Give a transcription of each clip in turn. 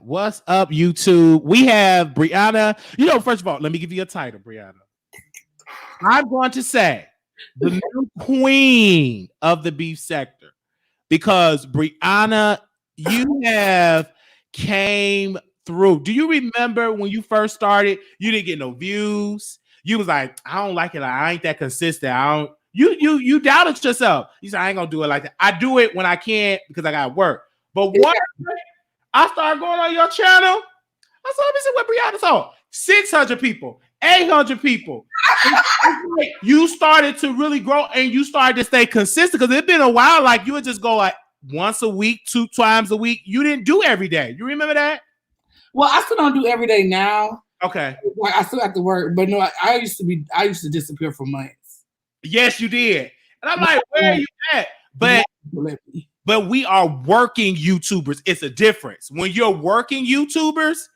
What's up, YouTube? We have Brianna. First of all, let me give you a title, Brianna. I'm going to say the new queen of the beef sector because Brianna, you have came through. Do you remember when you first started? You didn't get no views. You was like, I don't like it. Like, I ain't that consistent. I don't. You doubted yourself. You said, I ain't gonna do it like that. I do it when I can because I got work. But one, I started going on your channel. I saw this is what Brianna's on. 600 people, 800 people. You started to really grow and you started to stay consistent because it's been a while. Like you would just go like once a week, 2 times a week. You didn't do every day. You remember that? Well, I still don't do every day now. Okay. Like I still have to work, but no, I used to disappear for months. Yes, you did. And I'm like, where are you at? But we are working YouTubers. It's a difference. When you're working YouTubers,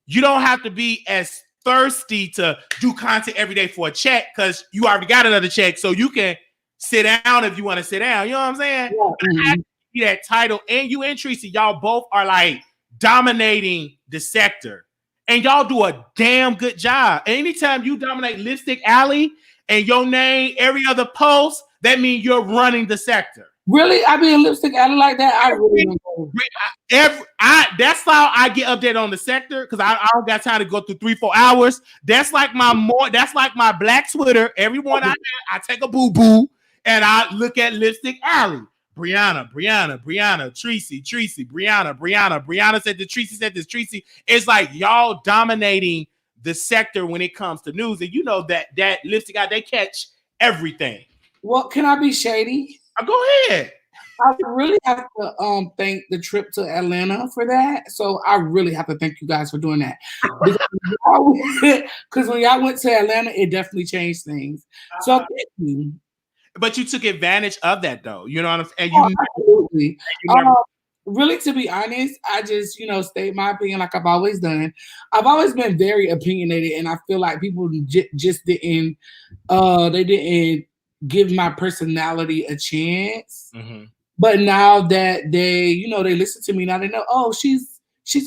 you don't have to be as thirsty to do content every day for a check because you already got another check. So you can sit down if you want to sit down. You know what I'm saying? Yeah. Mm-hmm. That title and you and Tracy, y'all both are like dominating the sector. And y'all do a damn good job. Anytime you dominate Lipstick Alley and your name, every other post, that means you're running the sector. Really? I be in Lipstick Alley like that? I really don't know. That's how I get updated on the sector because I don't got time to go through 3-4 hours. That's like my black Twitter. Every morning I take a boo-boo and I look at Lipstick Alley. Brianna, Tracy, Brianna said this, Tracy said this, Tracy. It's like y'all dominating the sector when it comes to news. And you know that Lipstick Alley, they catch everything. Well, can I be shady? Go ahead. I really have to thank the trip to Atlanta for that. So I really have to thank you guys for doing that. Because when y'all went to Atlanta, it definitely changed things. So thank you. But you took advantage of that, though. You know what I'm saying? Absolutely. Really, to be honest, I just, state my opinion like I've always done. I've always been very opinionated, and I feel like people just didn't, they didn't give my personality a chance. Mm-hmm. But now that they listen to me, now they know, oh, she's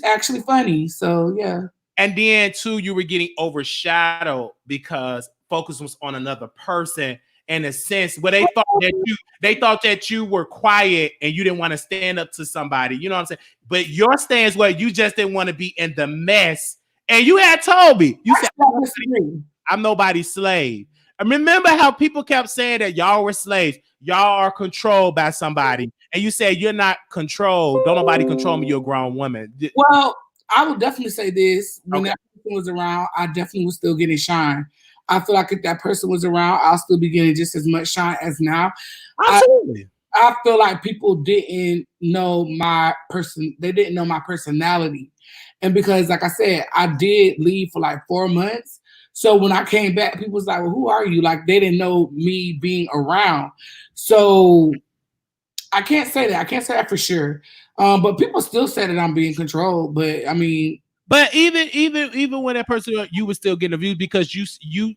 actually funny. So yeah. And then too, you were getting overshadowed because focus was on another person in a sense where they thought that you were quiet and you didn't want to stand up to somebody. You know what I'm saying? But your stance was you just didn't want to be in the mess. And you had told me, you said, I'm nobody's slave. I remember how people kept saying that y'all were slaves. Y'all are controlled by somebody. And you said you're not controlled. Don't nobody control me. You're a grown woman. Well, I would definitely say this. When that person was around, I definitely was still getting shine. I feel like if that person was around, I'll still be getting just as much shine as now. Absolutely. I feel like people didn't know my person. They didn't know my personality. And because, like I said, I did leave for like 4 months. So when I came back, people was like, well, who are you? Like, they didn't know me being around. So I can't say that. I can't say that for sure. But people still say that I'm being controlled. But I mean, but even when that person, you were still getting views because you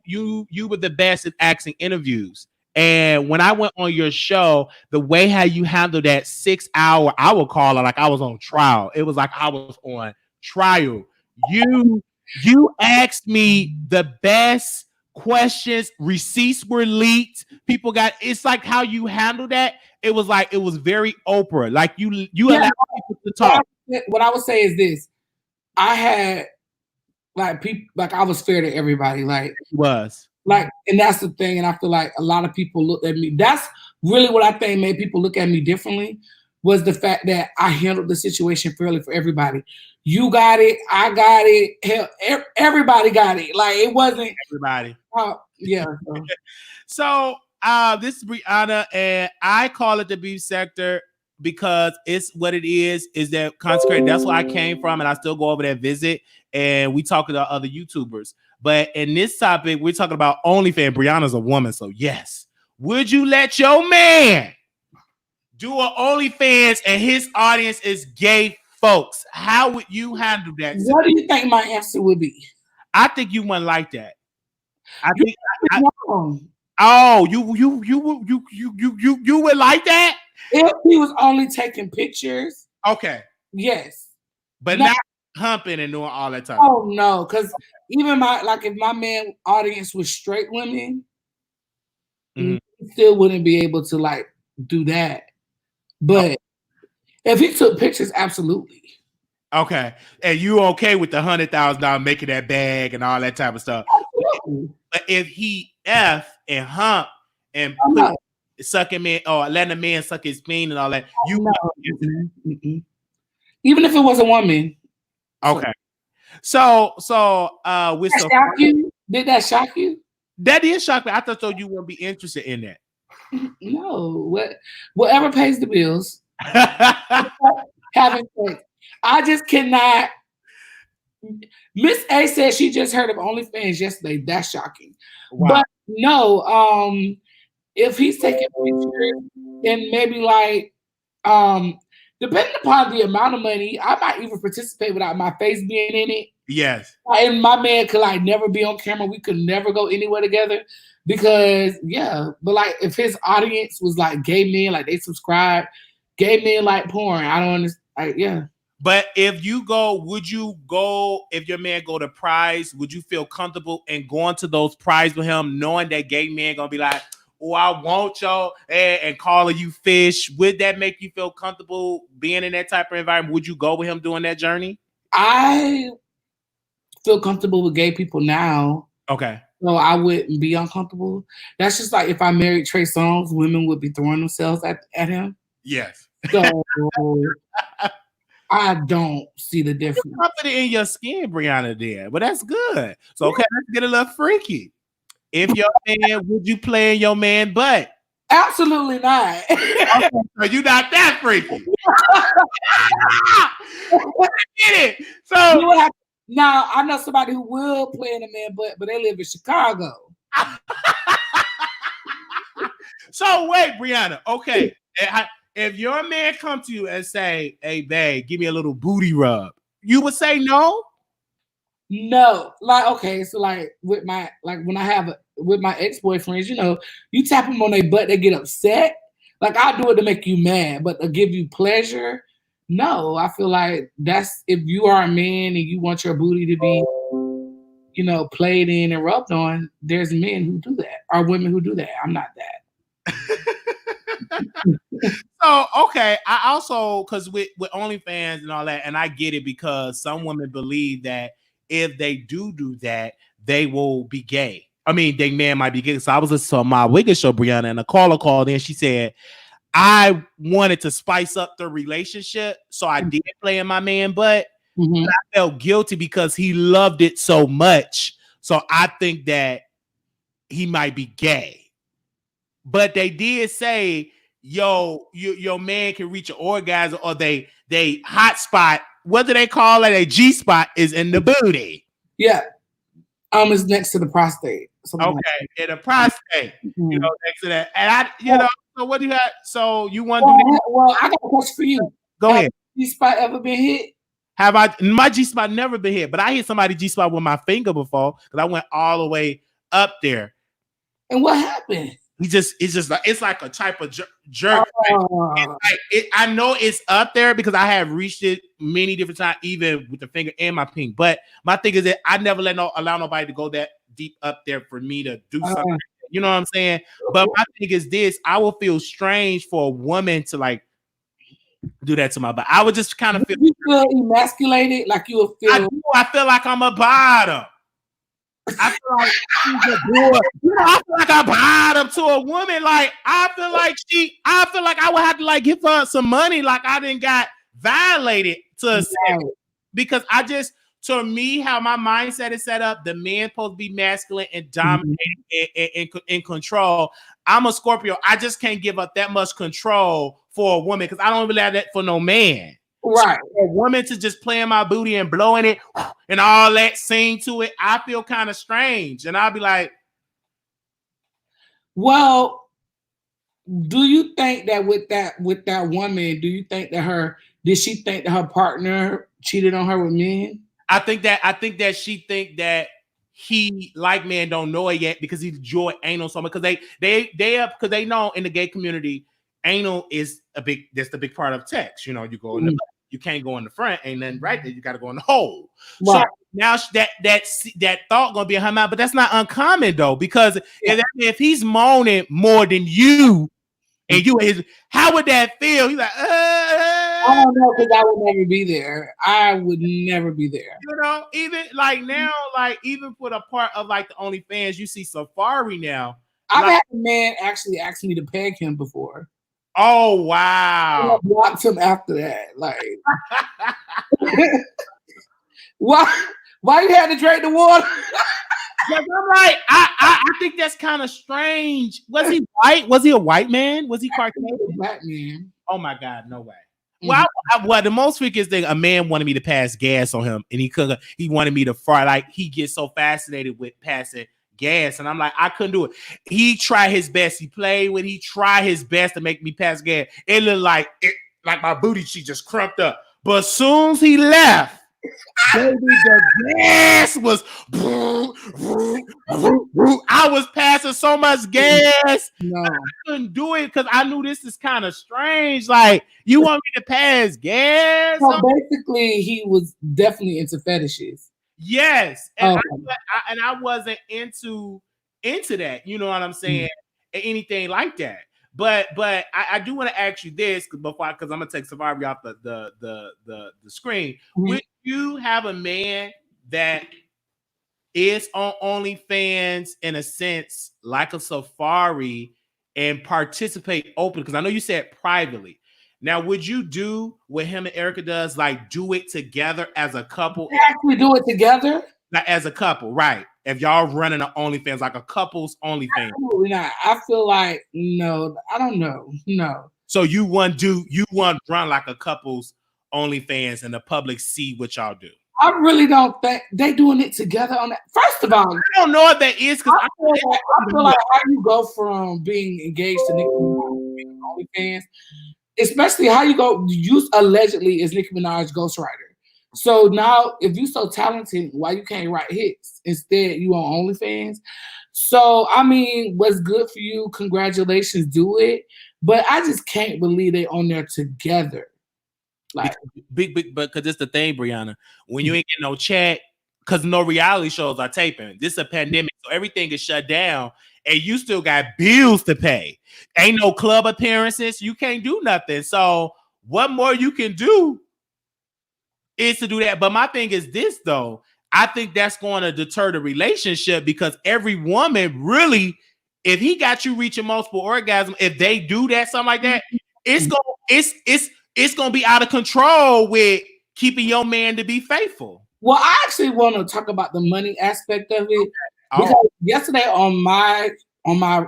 were the best at asking interviews. And when I went on your show, the way how you handled that 6 hour, I would call it like I was on trial. It was like I was on trial. You asked me the best questions. Receipts were leaked. People got. It's like how you handled that. It was like it was very Oprah. Like you allowed people to talk. What I would say is this: I had like people like I was fair to everybody. Like was like, and that's the thing. And I feel like a lot of people looked at me. That's really what I think made people look at me differently. Was the fact that I handled the situation fairly for everybody. You got it. I got it. Hell, everybody got it. Like, it wasn't everybody. Yeah. So this is Brianna, and I call it the beef sector because it's what it is that consecrated. That's where I came from, and I still go over there, visit, and we talk to other YouTubers. But in this topic, we're talking about OnlyFans. Brianna's a woman, so yes. Would you let your man do an OnlyFans and his audience is gay folks? How would you handle that? What do you think my answer would be? I think you wouldn't like that. I think. You would like that if he was only taking pictures. Okay. Yes. but not humping and doing all that stuff. Oh no, because even if my man audience was straight women, he still wouldn't be able to like do that. But if he took pictures, absolutely. Okay, and you okay with the $100,000 making that bag and all that type of stuff? Absolutely. But if he F and hump and sucking man or letting a man suck his bean and all that, even if it was a woman. Okay. So with that shock you? Did that shock you? That did shock me. I thought so you wouldn't be interested in that. No, whatever pays the bills. Having sex. I just cannot. Miss A said she just heard of OnlyFans yesterday. That's shocking. Wow. But no, if he's taking pictures and maybe like depending upon the amount of money, I might even participate without my face being in it. Yes. And my man could like never be on camera. We could never go anywhere together because but like if his audience was like gay men, like they subscribe, gay men like porn. I don't understand. But if you go, would you go if your man go to prize? Would you feel comfortable in going to those prize with him, knowing that gay man gonna be like, "Oh, I want y'all," and calling you fish? Would that make you feel comfortable being in that type of environment? Would you go with him doing that journey? I feel comfortable with gay people now. Okay. So I wouldn't be uncomfortable. That's just like if I married Trey Songz, women would be throwing themselves at him. Yes. So I don't see the difference. You're confident in your skin, Brianna, there, but that's good. So okay, let's get a little freaky. If your man, would you play in your man butt? Absolutely not. Okay, so you're not that freaky. Get it. So now I know somebody who will play in a man butt, but they live in Chicago. So wait, Brianna. Okay. If your man come to you and say, "Hey, babe, give me a little booty rub," you would say no? No. Like, okay, so like with my when I have with my ex-boyfriends, you tap them on their butt, they get upset. Like I do it to make you mad, but to give you pleasure, no. I feel like that's if you are a man and you want your booty to be, played in and rubbed on, there's men who do that, or women who do that. I'm not that. So okay, I also because with OnlyFans and all that, and I get it because some women believe that if they do that, they will be gay. I mean, their man might be gay. So I was listening to my Wiley Show, Brianna, and a caller called in. She said, I wanted to spice up the relationship, so I did play in my man butt. But I felt guilty because he loved it so much. So I think that he might be gay. But they did say, your man can reach an orgasm, or they hot spot. What do they call it? A G spot is in the booty. Yeah. It's next to the prostate. Okay, in the prostate. Next to that. And so what do you have? So you want to do that? Well, I got a question for you. Go ahead. G-spot ever been hit? My G-spot never been hit, but I hit somebody G-spot with my finger before because I went all the way up there. And what happened? It's like a type of jerk. I know it's up there because I have reached it many different times, even with the finger and my ping. But my thing is that I never allow nobody to go that deep up there for me to do something. You know what I'm saying? But my thing is this: I will feel strange for a woman to like do that to my body. I would just kind of feel emasculated, like you would feel. I feel like I'm a bottom. I feel like she's a boy. I feel like I bottom to a woman. Like I feel like I would have to like give her some money. Like I didn't got violated because to me, how my mindset is set up, the man supposed to be masculine and dominant and in control. I'm a Scorpio. I just can't give up that much control for a woman because I don't really have that for no man. Right. So a woman to just play in my booty and blowing it and all that, sing to it, I feel kind of strange. And I'll be like, well, do you think that with that woman, do you think that did she think that her partner cheated on her with men? I think that she think that he like men don't know it yet because he enjoy anal so much because they know in the gay community anal is that's the big part of sex. You go in the you can't go in the front. Ain't nothing right there. You got to go in the hole. Right. So now that thought gonna be in her mind, but that's not uncommon though, because if he's moaning more than you, and you is, how would that feel? He's like, I don't know, because I would never be there. I would never be there. You know, even like now, like even for the part of like the OnlyFans, you see Safari now. I've like, had a man actually ask me to peg him before. Oh wow! I blocked him after that. Like, why you had to drink the water? Yeah, I'm like, I think that's kind of strange. Was he white? Was he a white man? Was he Caucasian? Black man. Oh my God, no way. Well, the most freakiest thing, a man wanted me to pass gas on him, and he wanted me to fry. Like he gets so fascinated with passing gas, and I'm like, I couldn't do it. He tried his best. He tried his best to make me pass gas. It looked like my booty cheek just crumped up. But as soon as he left, baby, the gas was. I was passing so much gas. No, I couldn't do it because I knew this is kind of strange. Like, you want me to pass gas? So basically, he was definitely into fetishes. Yes, and I wasn't into that. You know what I'm saying? Anything like that. But I do want to ask you this because I'm gonna take Safari off the screen. Would you have a man that is on OnlyFans in a sense like a Safari and participate open? Because I know you said privately. Now, would you do what him and Erica does, like do it together as a couple? Actually do it together? Like as a couple, right? If y'all running an OnlyFans, like a couple's OnlyFans. Absolutely not. I feel like, no, I don't know. No. So you want run like a couple's OnlyFans and the public see what y'all do? I really don't think they doing it together on that. First of all, I don't know if that is, because I feel like how you go from being engaged to Nicki Minaj being OnlyFans, especially how you allegedly is Nicki Minaj ghostwriter. So now, if you so talented, why you can't write hits? Instead, you on OnlyFans. So I mean, what's good for you? Congratulations, do it. But I just can't believe they on there together. Like big, but because it's the thing, Brianna. When you ain't getting no chat, because no reality shows are taping. This is a pandemic, so everything is shut down, and you still got bills to pay. Ain't no club appearances. You can't do nothing. So what more you can do is to do that. But my thing is this, though. I think that's going to deter the relationship, because every woman really, if he got you reaching multiple orgasms, if they do that, something like that, it's gonna be out of control with keeping your man to be faithful. Well, I actually want to talk about the money aspect of it. Okay. Because yesterday on my, I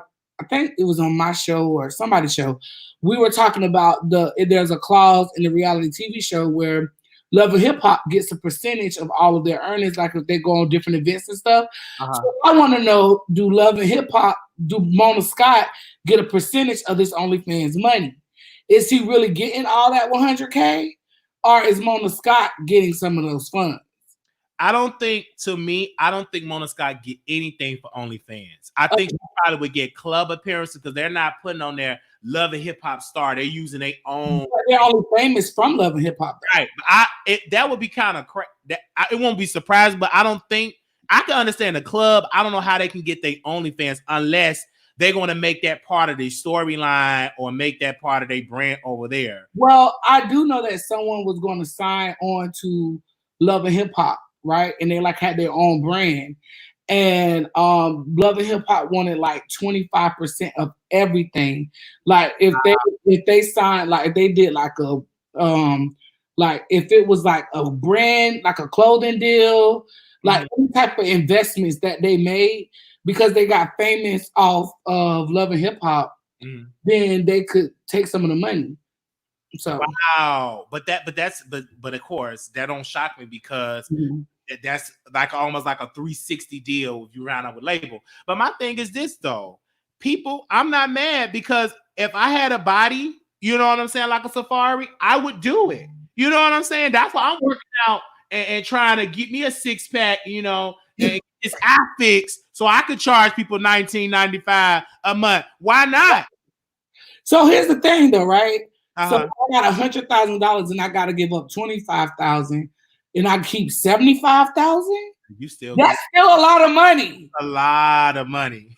think it was on my show or somebody's show, we were talking about there's a clause in the reality TV show where Love and Hip Hop gets a percentage of all of their earnings, like if they go on different events and stuff. So I want to know, do Love and Hip Hop, do Mona Scott get a percentage of this OnlyFans money? Is he really getting all that 100K, or is Mona Scott getting some of those funds? I don't think Mona Scott get anything for OnlyFans. I think she probably would get club appearances, because they're not putting on their Love and Hip Hop star. They're using their own. They're only famous from Love and Hip Hop. Right. That would be kind of crazy. It won't be surprised, but I don't think I can understand the club. I don't know how they can get their OnlyFans unless they're going to make that part of the storyline or make that part of their brand over there. Well, I do know that someone was going to sign on to Love and Hip Hop, right? And they like had their own brand. And Love and Hip Hop wanted like 25% of everything. Like if they signed, like if they did like a like if it was like a brand, like a clothing deal, like any type of investments that they made, because they got famous off of Love and Hip Hop, then they could take some of the money. So wow, but of course that don't shock me, because that's like almost like a 360 deal if you round up with label. But my thing is this, though, people, I'm not mad, because if I had a body, you know what I'm saying, like a Safari, I would do it. You know what I'm saying? That's why I'm working out and trying to get me a 6-pack, you know, and it's fixed so I could charge people $19.95 a month. Why not? So here's the thing, though, right? So I got $100,000 and I got to give up 25,000, and I keep 75,000. You still that's still a lot of money. A lot of money,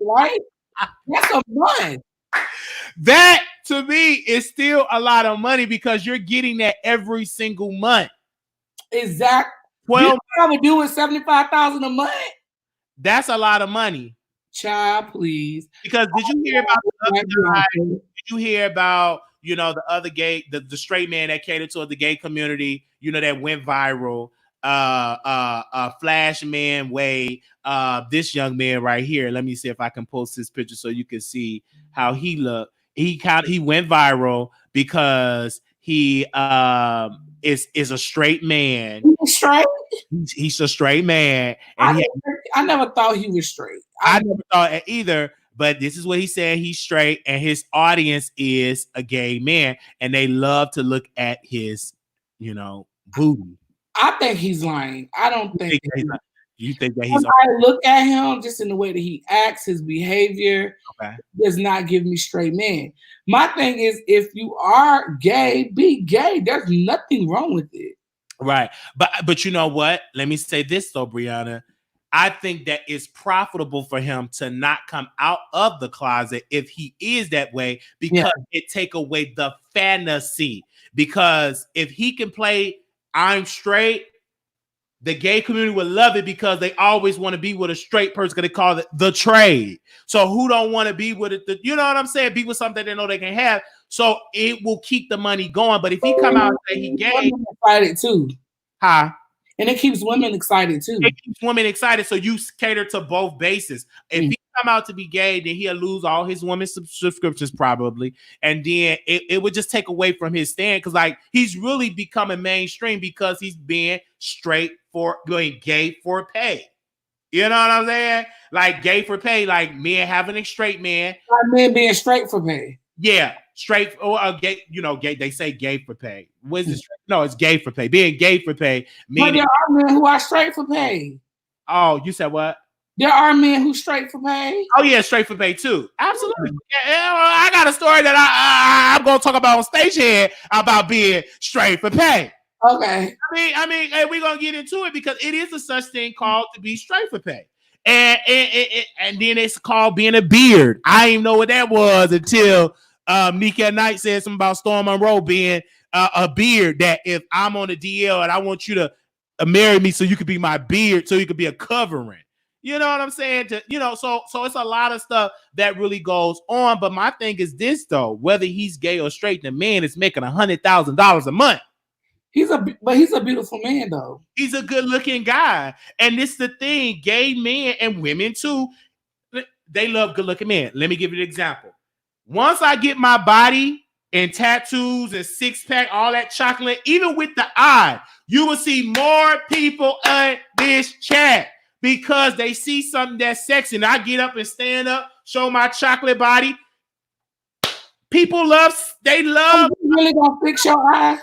right? That's a month. That to me is still a lot of money because you're getting that every single month. Exactly. 12. You know what I would do with 75,000 a month? That's a lot of money. Child, please. Because did you hear about the other guy? Did you hear about, you know, the other gay, the straight man that catered to the gay community, you know, that went viral? Flash Man Wade, this young man right here. Let me see if I can post this picture so you can see how he looked. He went viral because he is a straight man. He's straight? He's a straight man. And I never thought he was straight. I never thought it either, but this is what he said. He's straight, and his audience is a gay man, and they love to look at his, you know, booty. I think he's lying. I don't think you think that he's. I look at him just in the way that he acts, his behavior does not give me straight man. My thing is, if you are gay, be gay. There's nothing wrong with it. Right. But you know what? Let me say this though, Brianna. I think that it's profitable for him to not come out of the closet if he is that way, because it take away the fantasy. Because if he can play I'm straight, the gay community would love it because they always want to be with a straight person because they call it the trade. So who don't want to be with it? You know what I'm saying? Be with something they know they can have. So it will keep the money going. But if he come out and say he gay, excited too. Huh? And it keeps women excited too. It keeps women excited. So you cater to both bases. If he come out to be gay, then he'll lose all his women's subscriptions probably. And then it would just take away from his stand. Because like he's really becoming mainstream because he's being being gay for pay. You know what I'm saying? Like gay for pay, like men having a straight man. Like men being straight for pay. Yeah, straight or gay, you know, gay. They say gay for pay. What is it? No, it's gay for pay. Being gay for pay. But there are men who are straight for pay. Oh, you said what? There are men who straight for pay. Oh yeah, straight for pay too. Absolutely. Yeah, I got a story that I'm gonna talk about on stage here about being straight for pay. Okay. I mean, we're gonna get into it because it is a such thing called to be straight for pay. And then it's called being a beard. I didn't know what that was until Nika Knight said something about Storm Monroe being a beard. That if I'm on the DL and I want you to marry me, so you could be my beard, so you could be a covering. You know what I'm saying? So it's a lot of stuff that really goes on. But my thing is this though: whether he's gay or straight, the man is making $100,000 a month. He's a beautiful man though. He's a good looking guy. And this is the thing, gay men and women too, they love good looking men. Let me give you an example. Once I get my body and tattoos and six pack, all that chocolate, even with the eye, you will see more people on this chat because they see something that's sexy. And I get up and stand up, show my chocolate body. People they love. You really gonna fix your eye?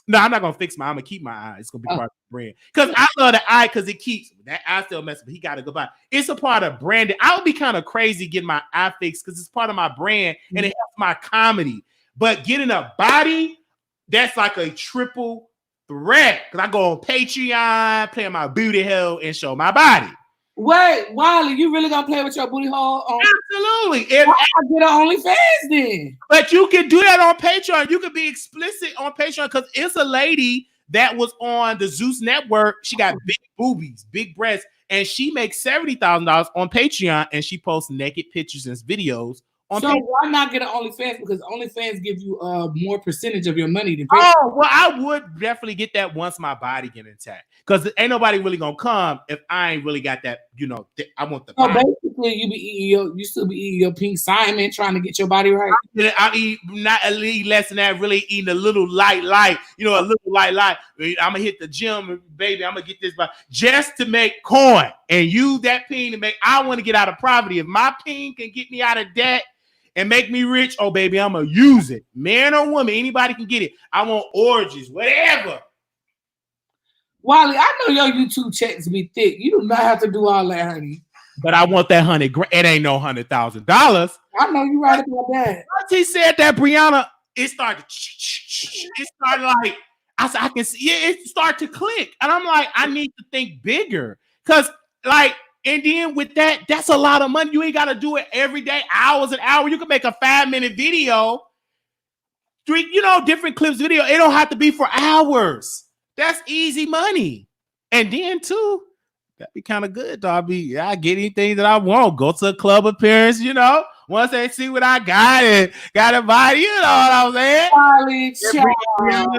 No, I'm not gonna fix I'm gonna keep my eye. It's gonna be part of the brand. Because I love the eye because it keeps that eye still messing, but he gotta go by. It's a part of branding. I would be kind of crazy getting my eye fixed because it's part of my brand and it helps my comedy. But getting a body, that's like a triple threat. Because I go on Patreon, play my booty hole, and show my body. Wait, Wiley, you really gonna play with your booty hole? Absolutely. Why I get an OnlyFans then? But you can do that on Patreon. You can be explicit on Patreon because it's a lady that was on the Zeus Network. She got big boobies, big breasts, and she makes $70,000 on Patreon, and she posts naked pictures and videos. So why not get an OnlyFans? Because OnlyFans give you more percentage of your money than Patreon. Oh, well, I would definitely get that once my body get intact. Because ain't nobody really gonna come if I ain't really got that, I want the body. Basically you still be eating your Pink Simon trying to get your body right. I eat not a little less than that, really eating a little light, a little light. I'm gonna hit the gym, baby. I'm gonna get this just to make coin and use that peen to make. I want to get out of poverty. If my peen can get me out of debt and make me rich, oh baby, I'm gonna use it. Man or woman, anybody can get it. I want orgies, whatever. Wiley, I know your YouTube checks be thick. You do not have to do all that, honey. But I want that $100,000. It ain't no $100,000. I know you right about that. Once he said that, Brianna, it started like I can see it start to click. And I'm like, I need to think bigger. Cause like, and then with that, that's a lot of money. You ain't gotta do it every day, hours and hours. You can make a 5-minute video, different clips video. It don't have to be for hours. That's easy money. And then too, that'd be kind of good, dog. I get anything that I want. Go to a club appearance, Once they see what I got and got a body, you know what I'm saying? Wiley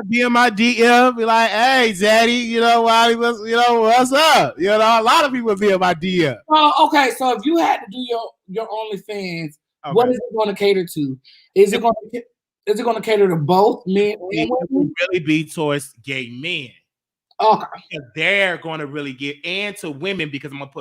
be in my DM, be like, hey, Zaddy, Wiley, what's up? A lot of people be in my DM. Oh, okay. So if you had to do your OnlyFans, what is it going to cater to? Is it going to cater to both men and women? It would really be towards gay men. Okay. Because they're going to really get into women because I'm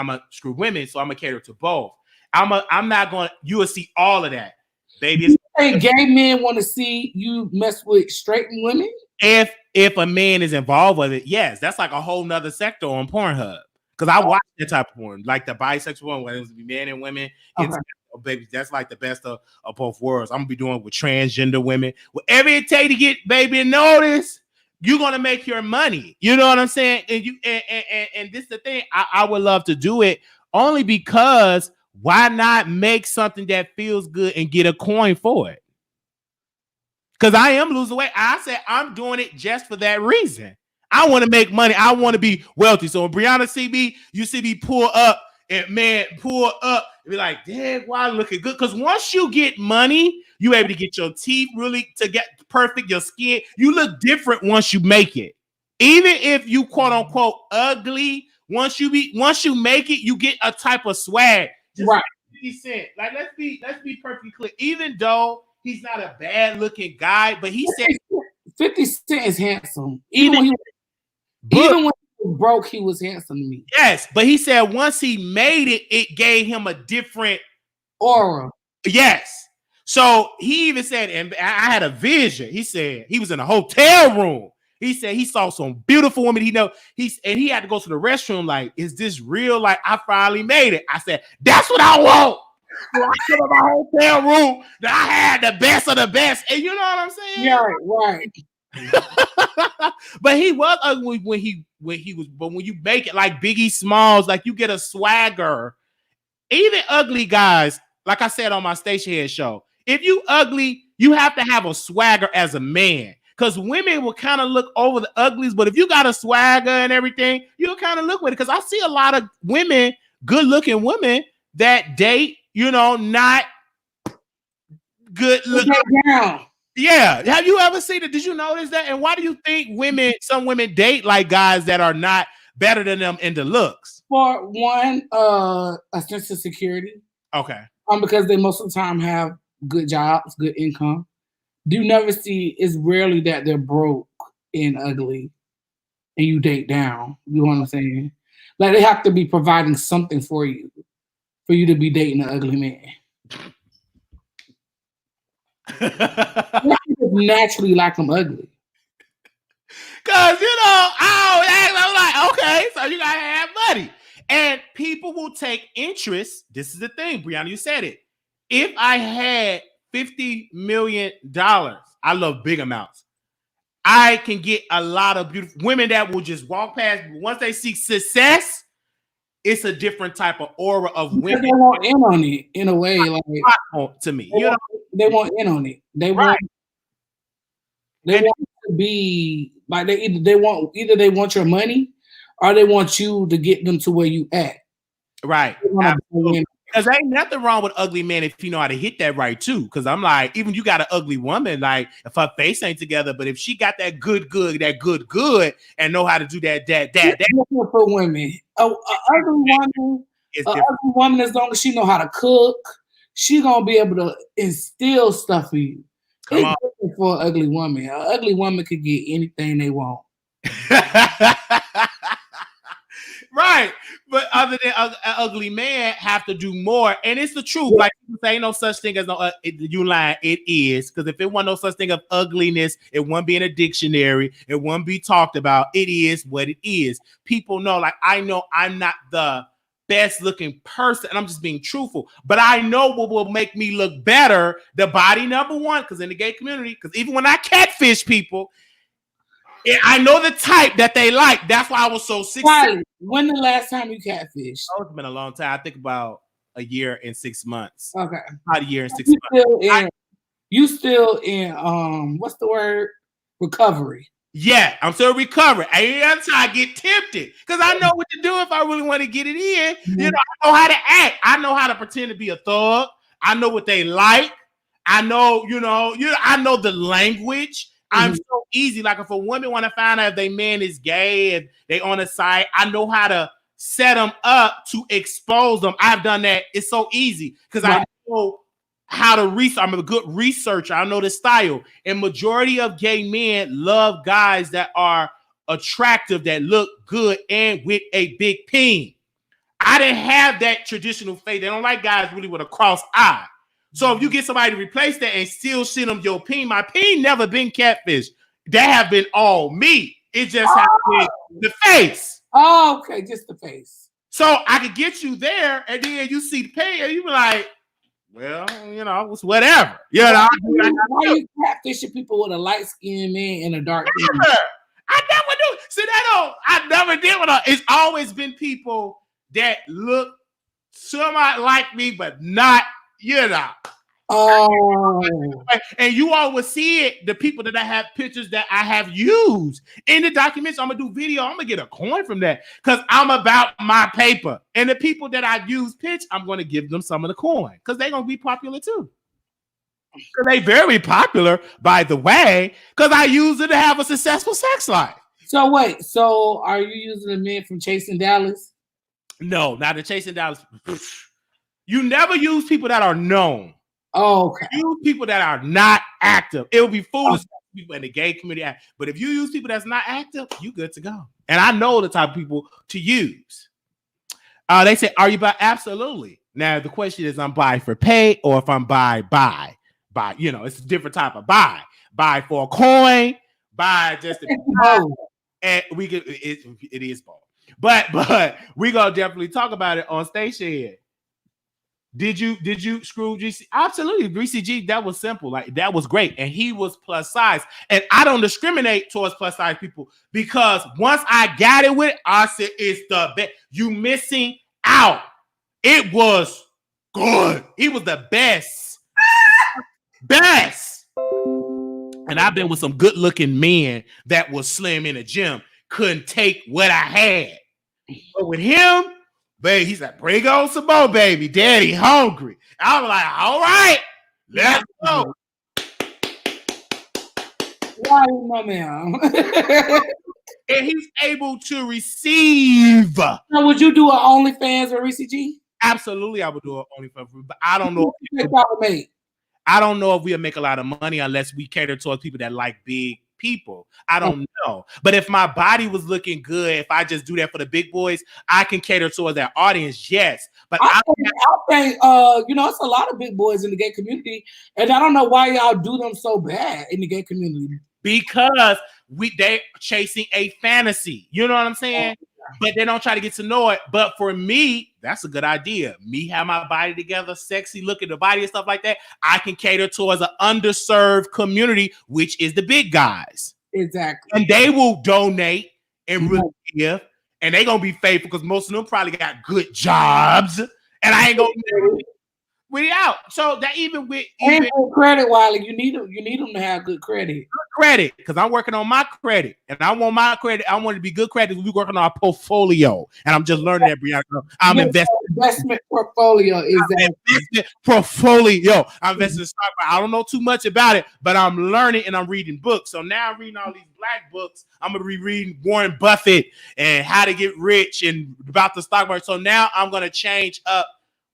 gonna screw women, so I'm gonna cater to both. I'm not going. You will see all of that, baby. You think gay men want to see you mess with straight women? If a man is involved with it, yes, that's like a whole nother sector on Pornhub. Because I watch that type of porn, like the bisexual one, whether it be men and women. Okay. Baby, that's like the best of both worlds. I'm gonna be doing with transgender women. Whatever it take to get baby notice, you're gonna make your money. You know what I'm saying? And and this is the thing. I would love to do it only because. Why not make something that feels good and get a coin for it? Because I am losing weight. I said I'm doing it just for that reason. I want to make money. I want to be wealthy. So when Brianna see me, you see me pull up and be like, damn, why looking good? Because once you get money, you able to get your teeth really to get perfect, your skin. You look different once you make it. Even if you quote unquote ugly, once you make it, you get a type of swag. Just right. 50 Cent. Like let's be perfectly clear. Even though he's not a bad looking guy, but he said 50 Cent is handsome. Even when he was broke, he was handsome to me. Yes, but he said once he made it, it gave him a different aura. Yes. So he even said, and I had a vision. He said he was in a hotel room. He said he saw some beautiful woman. He had to go to the restroom. Like, is this real? Like, I finally made it. I said, that's what I want. So I come to my hotel room that I had the best of the best. And you know what I'm saying? Yeah, right. But he was ugly when you make it like Biggie Smalls, like you get a swagger. Even ugly guys, like I said on my station head show, if you ugly, you have to have a swagger as a man. Because women will kind of look over the uglies, but if you got a swagger and everything, you'll kind of look with it. Because I see a lot of women, good-looking women, that date, not good looking. Yeah. Have you ever seen it? Did you notice that? And why do you think some women date like guys that are not better than them in the looks? For one, a sense of security. Okay. Because they most of the time have good jobs, good income. You never see, it's rarely that they're broke and ugly and you date down. You know what I'm saying? Like they have to be providing something for you to be dating an ugly man. Naturally like them ugly. Because, I'm like, okay, so you got to have money. And people will take interest. This is the thing, Brianna, you said it. If I had $50 million, I love big amounts. I can get a lot of beautiful women that will just walk past. Once they see success, it's a different type of aura of women. They want in on it in a way, like to me. They want in on it. They want to be like they want your money or they want you to get them to where you at. Right. Because there ain't nothing wrong with ugly men if you know how to hit that right too. Because I'm like, even you got an ugly woman, like if her face ain't together, but if she got that good, and know how to do that for women, ugly woman, as long as she know how to cook, she gonna be able to instill stuff for you. It's different for an ugly woman. An ugly woman could get anything they want. Right, but other than an ugly man have to do more, and it's the truth. Like there ain't no such thing as no. You lying? It is, because if it wasn't no such thing of ugliness, it wouldn't be in a dictionary. It wouldn't be talked about. It is what it is. People know. Like I know, I'm not the best looking person, and I'm just being truthful, but I know what will make me look better. The body, number one, because in the gay community, because even when I catfish people, I know the type that they like. That's why I was so successful. When the last time you catfished? Oh, it's been a long time. I think about a year and 6 months. Okay. About a year and 6 months. You still in what's the word? Recovery. Yeah, I'm still recovering. I get tempted because I know what to do if I really want to get it in. Mm-hmm. You know, I know how to act. I know how to pretend to be a thug. I know what they like. I know, I know the language. Mm-hmm. I'm so easy. Like if a woman want to find out if their man is gay and they on a site, I know how to set them up to expose them. I've done that. It's so easy because I know how to research. I'm a good researcher. I know the style. And majority of gay men love guys that are attractive, that look good, and with a big peen. I didn't have that traditional faith. They don't like guys really with a cross eye. So if you get somebody to replace that and still send them your peen, my peen never been catfish. That have been all me. It just has been the face. Oh, okay, just the face. So I could get you there, and then you see the peen, and you be like, well, it's whatever. Why you catfishing people with a light-skinned man and a dark skin? I never do. See, I never did with her. It's always been people that look somewhat like me, but not, Oh. And you all will see it, the people that I have pictures that I have used in the documents. I'm going to do video. I'm going to get a coin from that because I'm about my paper. And the people that I use pitch, I'm going to give them some of the coin because they're going to be popular too. Because they very popular, by the way, because I use it to have a successful sex life. So wait, so are you using the men from Chasing Dallas? No, not the Chasing Dallas. You never use people that are known. Oh, okay. Use people that are not active. It would be foolish people in the gay community. But if you use people that's not active, you good to go. And I know the type of people to use. They say, are you bi? Absolutely. Now, the question is, I'm bi for pay or if I'm bi. It's a different type of bi. Bi for a coin, bi just a and we could it is both. But we gonna definitely talk about it on station. Did you screw GC? Absolutely. BCG, that was simple. Like that was great. And he was plus size. And I don't discriminate towards plus size people because once I got it with, I said it's the best. You missing out. It was good. He was the best. Best. And I've been with some good looking men that was slim in the gym, couldn't take what I had. But with him, baby, he's like, bring on some more, baby. Daddy hungry. I was like, all right, let's go. Why no, ma'am? And he's able to receive. So would you do an OnlyFans or ECG? Absolutely, I would do an OnlyFans, but I don't know. I don't know if we'll make a lot of money unless we cater towards people that like big people. I don't know. But if my body was looking good, if I just do that for the big boys, I can cater towards that audience, yes. But I think it's a lot of big boys in the gay community, and I don't know why y'all do them so bad in the gay community. Because they chasing a fantasy. You know what I'm saying? But they don't try to get to know it. But for me, that's a good idea. Me have my body together, sexy look at the body and stuff like that. I can cater towards an underserved community, which is the big guys. Exactly. And they will donate and really give. And they're going to be faithful because most of them probably got good jobs. And I ain't going to we out. So that even credit, Wiley, you need them to have good credit. Good credit, because I'm working on my credit, and I want my credit. I want it to be good credit. We working on our portfolio, and I'm just learning that, Brianna. I'm investing. Investment portfolio is that investment portfolio. I'm investing in stock. I don't know too much about it, but I'm learning and I'm reading books. So now I'm reading all these black books. I'm gonna be reading Warren Buffett and how to get rich and about the stock market. So now I'm gonna change up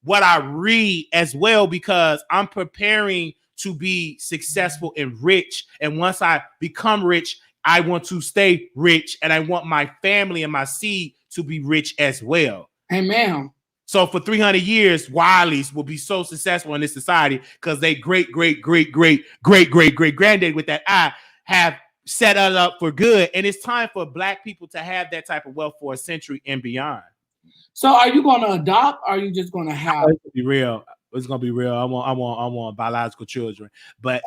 what I read as well, because I'm preparing to be successful and rich. And once I become rich, I want to stay rich, and I want my family and my seed to be rich as well. Amen. So for 300 years, Wileys will be so successful in this society because they great granddad with that eye have set us up for good. And it's time for black people to have that type of wealth for a century and beyond. So are you going to adopt? Or are you just going to have? It's gonna be real. It's gonna be real. I want biological children, but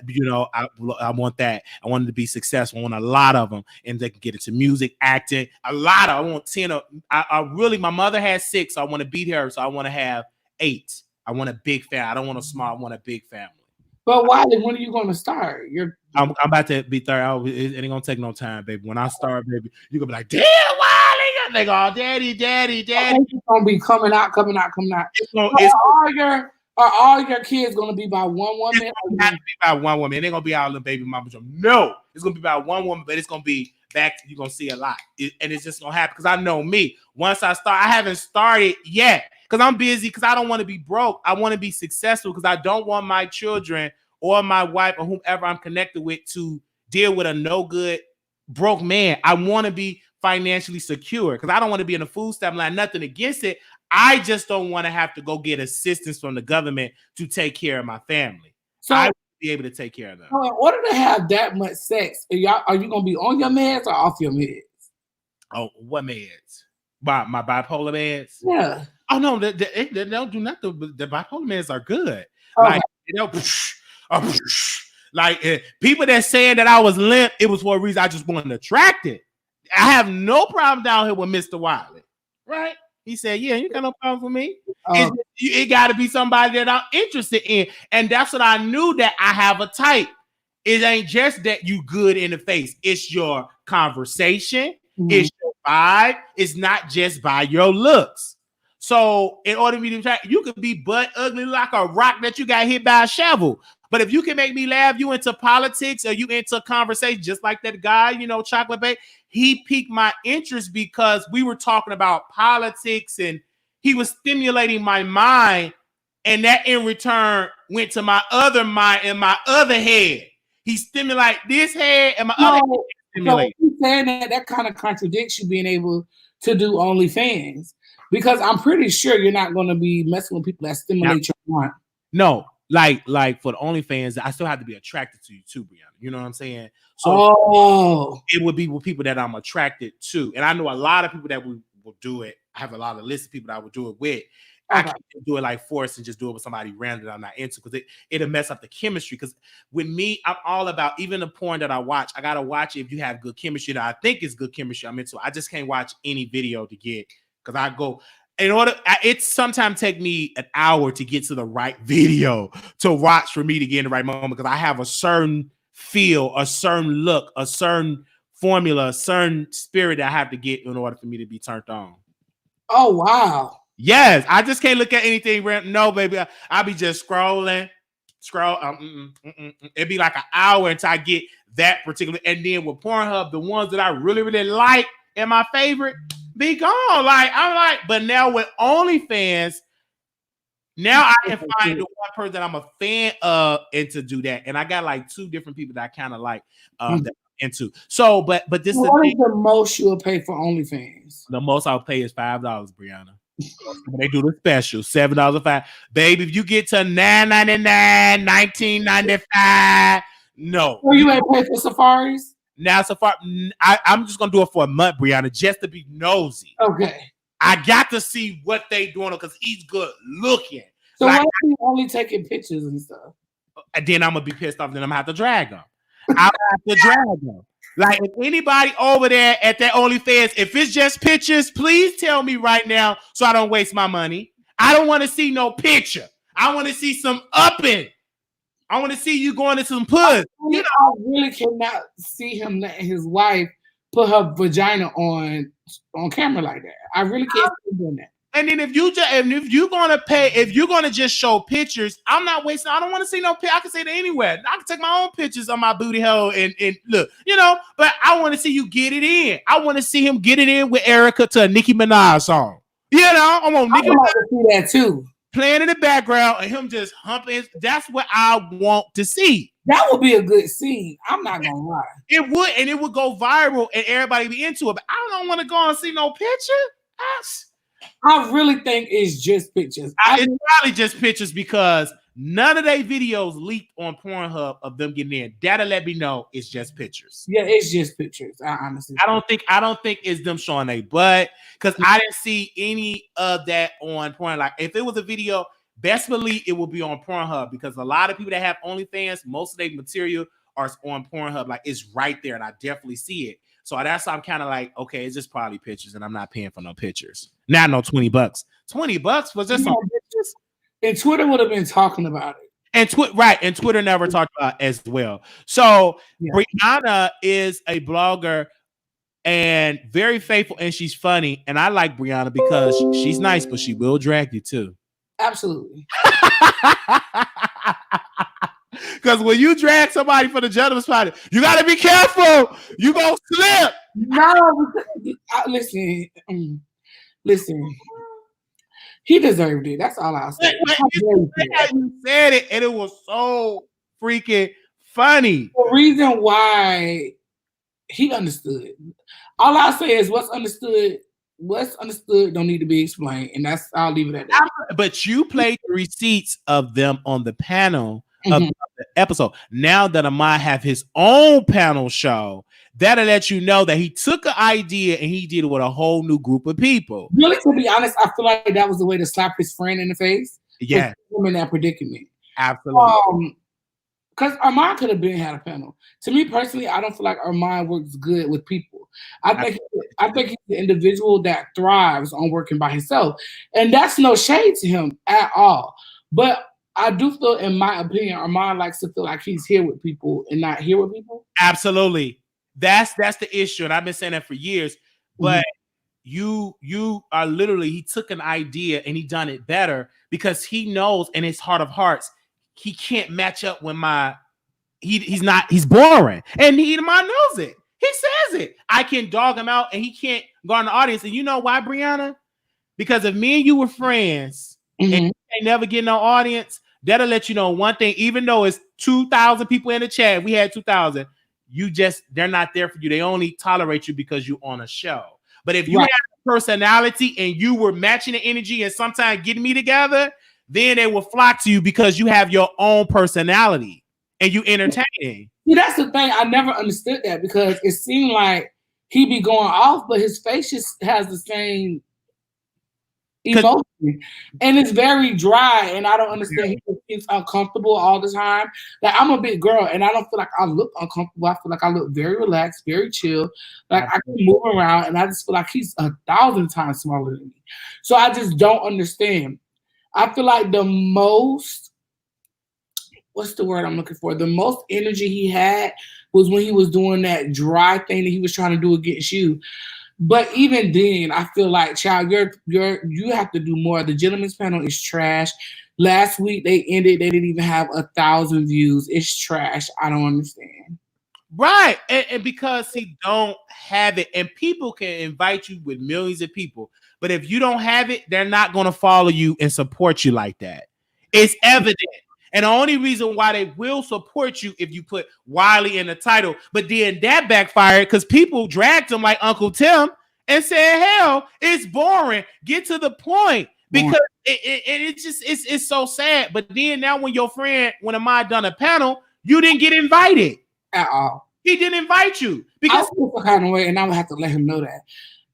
I want that. I want them to be successful. I want a lot of them, and they can get into music, acting. A lot of. I want 10. I really. My mother had 6. So I want to beat her. So I want to have 8. I want a big family. I don't want a small. I want a big family. But Wiley, when are you going to start? I'm about to be 30. It ain't gonna take no time, baby. When I start, baby, you're gonna be like, damn, Wiley. They go, oh, daddy. It's gonna be coming out. Are all your kids gonna be by one woman? It's gonna have to be by one woman. It ain't gonna be all the baby mamas. No, it's gonna be by one woman, but it's gonna be back. You're gonna see a lot, and it's just gonna happen because I know me. Once I start, I haven't started yet because I'm busy. Because I don't want to be broke. I want to be successful because I don't want my children or my wife or whomever I'm connected with to deal with a no good broke man. I want to be financially secure because I don't want to be in a food stamp line. Nothing against it. I just don't want to have to go get assistance from the government to take care of my family. So I will be able to take care of them. So in order to have that much sex, are you gonna be on your meds or off your meds? Oh, what meds? My bipolar meds? Yeah. Oh no, they don't do nothing. The bipolar meds are good. Okay. Like people that saying that I was limp, it was for a reason. I just wasn't attracted. I have no problem down here with Mr. Wiley, right? He said, yeah, you got no problem with me. It got to be somebody that I'm interested in. And that's what I knew, that I have a type. It ain't just that you good in the face. It's your conversation. Mm-hmm. It's your vibe. It's not just by your looks. So in order for me to attract, you could be butt ugly like a rock that you got hit by a shovel. But if you can make me laugh, you into politics or you into conversation, just like that guy, Chocolate Bay, he piqued my interest because we were talking about politics and he was stimulating my mind. And that in return went to my other mind and my other head. He stimulated this head and my other head stimulated. So saying that kind of contradicts you being able to do OnlyFans, because I'm pretty sure you're not going to be messing with people that stimulate your mind. No. Like for the OnlyFans, I still have to be attracted to you too, Brianna. You know what I'm saying? So it would be with people that I'm attracted to. And I know a lot of people that will do it. I have a lot of lists of people that I would do it with. I can't do it like force and just do it with somebody random that I'm not into because it'll mess up the chemistry. Because with me, I'm all about, even the porn that I watch, I gotta watch it if you have good chemistry that I think is good chemistry I'm into. I just can't watch any video to get, because I go, it sometimes take me an hour to get to the right video to watch for me to get in the right moment, because I have a certain feel, a certain look, a certain formula, a certain spirit that I have to get in order for me to be turned on. Oh, wow. Yes, I just can't look at anything. No, baby, I'll be just scrolling. It'd be like an hour until I get that particular. And then with Pornhub, the ones that I really, really like and my favorite be gone. But now with OnlyFans, now I can find the one person that I'm a fan of and to do that. And I got like 2 different people that I kind of like that I'm into. So, but this is the most you'll pay for OnlyFans. The most I'll pay is $5, Brianna. They do the special, $7 a 5. Baby, if you get to $9.99, $19.95, no. Or you ain't pay for Safaris? Now, Safari, I'm just gonna do it for a month, Brianna, just to be nosy. Okay. I got to see what they doing because he's good looking. So why are you only taking pictures and stuff? And then I'm gonna be pissed off. Then I'm gonna have to drag them. I'll have to drag them. Like, if anybody over there at that OnlyFans, if it's just pictures, please tell me right now so I don't waste my money. I don't want to see no picture. I want to see some upping. I want to see you going to some puss. I really cannot see him letting his wife put her vagina on camera like that. I really can't see him doing that. And then if you're gonna just show pictures, I'm not wasting. I don't want to see no picture. I can say that anywhere. I can take my own pictures on my booty hole and look, But I want to see you get it in. I want to see him get it in with Erica to a Nicki Minaj song. I want Nicki Minaj to see that too, playing in the background and him just humping. That's what I want to see. That would be a good scene. I'm not gonna lie. It would, and it would go viral, and everybody be into it. But I don't want to go and see no picture. I really think it's just pictures. It's probably just pictures because None of their videos leaked on Pornhub of them getting in. That'll let me know it's just pictures. Yeah, it's just pictures. I honestly, I don't think it's them showing a butt, because I didn't see any of that on Porn. Like, if it was a video, best believe it will be on Pornhub, because a lot of people that have OnlyFans, most of their material are on Pornhub. Like, it's right there, and I definitely see it. So that's why I'm kind of like, okay, it's just probably pictures, and I'm not paying for no pictures. Not no $20. $20 was just on pictures. And Twitter would have been talking about it. And Twitter never talked about it as well. So Brianna is a blogger and very faithful, and she's funny. And I like Brianna because she's nice, but she will drag you too. Absolutely. Because when you drag somebody for the gentleman's party, you got to be careful. You gonna slip. No, listen. He deserved it. That's all I'll say. You said it, and it was so freaking funny. The reason why he understood. All I'll say is what's understood don't need to be explained. And I'll leave it at that. But you played the receipts of them on the panel of the episode. Now that Ahmad have his own panel show, that'll let you know that he took an idea and he did it with a whole new group of people. Really, to be honest, I feel like that was the way to slap his friend in the face. Yeah. Him in that predicament. Absolutely. Because Armand could have had a panel. To me personally, I don't feel like Armand works good with people. I think he's the individual that thrives on working by himself. And that's no shade to him at all. But I do feel, in my opinion, Armand likes to feel like he's here with people and not here with people. Absolutely. That's the issue. And I've been saying that for years. But you are literally, he took an idea and he done it better, because he knows in his heart of hearts, he can't match up with he's boring. And Ahmad knows it. He says it. I can dog him out and he can't go in the audience. And you know why, Brianna? Because if me and you were friends and you ain't never get no audience, that'll let you know one thing. Even though it's 2,000 people in the chat, we had 2,000, they're not there for you. They only tolerate you because you're on a show. But if you have a personality and you were matching the energy and sometimes getting me together, then they will flock to you because you have your own personality and you entertaining. See, that's the thing. I never understood that, because it seemed like he be going off, but his face just has the same emotion. And it's very dry, and I don't understand. He's uncomfortable all the time. Like, I'm a big girl, and I don't feel like I look uncomfortable. I feel like I look very relaxed, very chill. Like, I can move around, and I just feel like he's 1,000 times smaller than me. So I just don't understand. I feel like the most, what's the word I'm looking for? The most energy he had was when he was doing that dry thing that he was trying to do against you. But even then, I feel like, child, you have to do more. The gentleman's panel is trash. Last week they ended. They didn't even have 1,000 views. It's trash. I don't understand. Right, and because he don't have it, and people can invite you with millions of people, but if you don't have it, they're not going to follow you and support you like that. It's evident. And the only reason why they will support you if you put Wiley in the title, but then that backfired because people dragged him like Uncle Tim and said, hell, it's boring. Get to the point. Because it's so sad. But then now when Ahmad done a panel, you didn't get invited. At all. He didn't invite you. Because I feel the kind of way, and I'm going to have to let him know that.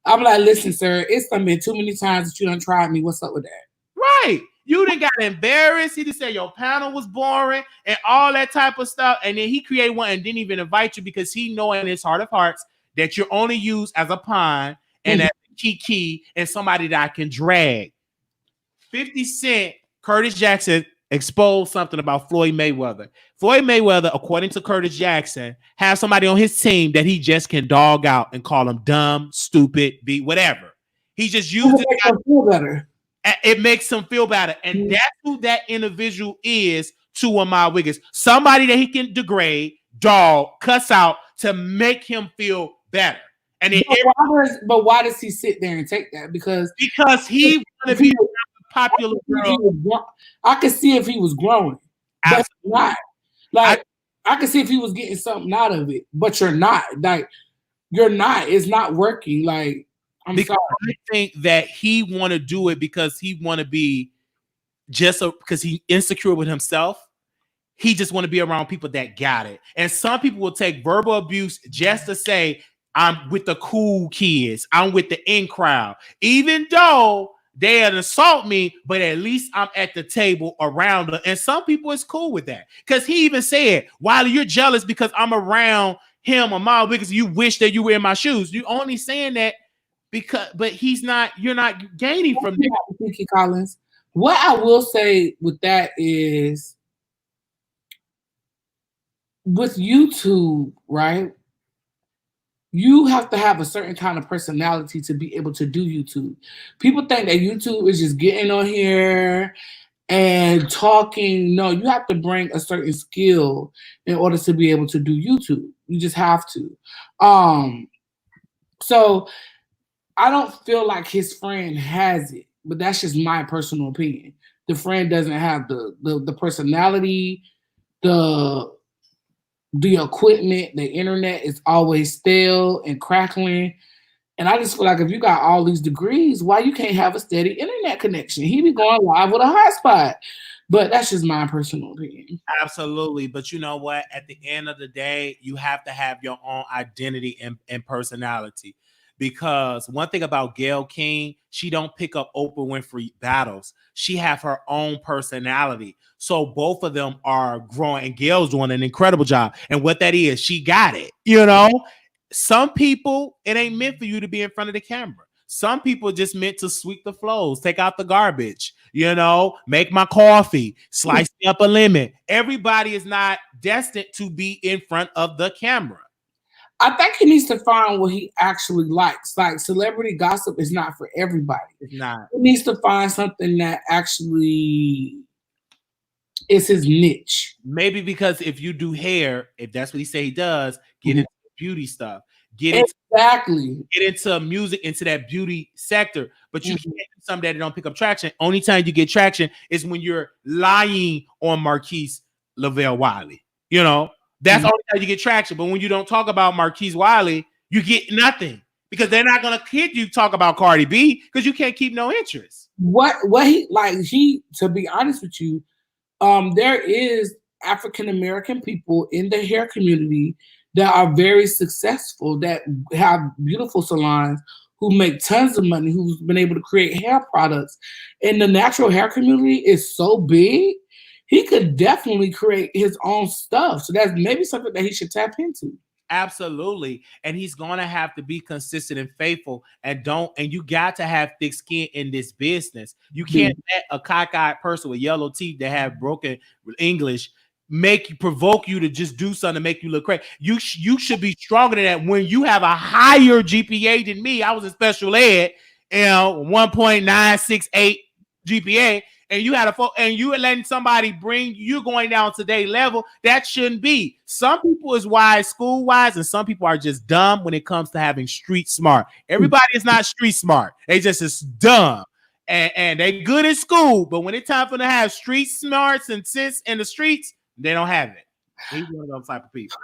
I'm like, listen, sir, it's been too many times that you done tried me. What's up with that? Right. You done got embarrassed. He just said your panel was boring and all that type of stuff. And then he created one and didn't even invite you because he know in his heart of hearts that you're only used as a pawn and as a key and somebody that I can drag. 50 Cent, Curtis Jackson exposed something about Floyd Mayweather. Floyd Mayweather, according to Curtis Jackson, has somebody on his team that he just can dog out and call him dumb, stupid, whatever. He just uses it. Feel better. It makes him feel better. And that's who that individual is to Ahmad Wiggins. Somebody that he can degrade, dog, cuss out to make him feel better. And then but why does he sit there and take that? Because he want to be a popular girl. I could see if he was growing. But not. Like, I could see if he was getting something out of it, but you're not. Like, you're not. It's not working. Like, I'm sorry. I think that he want to do it because he want to be just because he's insecure with himself. He just want to be around people that got it. And some people will take verbal abuse just to say, I'm with the cool kids. I'm with the in crowd. Even though they assault me, but at least I'm at the table around them. And some people is cool with that. Because he even said, Wiley, you're jealous because I'm around him or Miles because you wish that you were in my shoes. You only saying that because, but you're not gaining from that. Thank you, Collins. What I will say with that is, with YouTube, right? You have to have a certain kind of personality to be able to do YouTube. People think that YouTube is just getting on here and talking. No, you have to bring a certain skill in order to be able to do YouTube. You just have to. So I don't feel like his friend has it, but that's just my personal opinion. The friend doesn't have the personality, the equipment, the internet is always stale and crackling. And I just feel like if you got all these degrees, why you can't have a steady internet connection? He be going live with a hotspot. But that's just my personal opinion. Absolutely. But you know what? At the end of the day, you have to have your own identity and personality. Because one thing about Gayle King, she don't pick up Oprah Winfrey battles. She have her own personality. So both of them are growing, and Gayle's doing an incredible job. And what that is, she got it. You know, some people, it ain't meant for you to be in front of the camera. Some people just meant to sweep the floors, take out the garbage, you know, make my coffee, slice me up a lemon. Everybody is not destined to be in front of the camera. I think he needs to find what he actually likes. Like, celebrity gossip is not for everybody. It's not. He needs to find something that actually is his niche. Maybe because if you do hair, if that's what he say he does, get into beauty stuff. Get into music, into that beauty sector. But you can't do something that don't pick up traction. Only time you get traction is when you're lying on Marquise Lavelle Wiley. You know? That's the only time you get traction. But when you don't talk about Marquise Wiley, you get nothing because they're not gonna kid you talk about Cardi B because you can't keep no interest. To be honest with you, there is African American people in the hair community that are very successful, that have beautiful salons, who make tons of money, who's been able to create hair products. And the natural hair community is so big. He could definitely create his own stuff. So that's maybe something that he should tap into. Absolutely. And he's going to have to be consistent and faithful and you got to have thick skin in this business. You can't let a cockeyed person with yellow teeth that have broken English provoke you to just do something to make you look crazy. You should be stronger than that. When you have a higher GPA than me, I was in special ed, 1.968 GPA. And you had you were letting somebody bring you going down to their level. That shouldn't be. Some people is wise school wise, and some people are just dumb when it comes to having street smart. Everybody is not street smart. They just is dumb. And they good at school, but when it's time for them to have street smarts and sense in the streets, they don't have it. He's one of those type of people.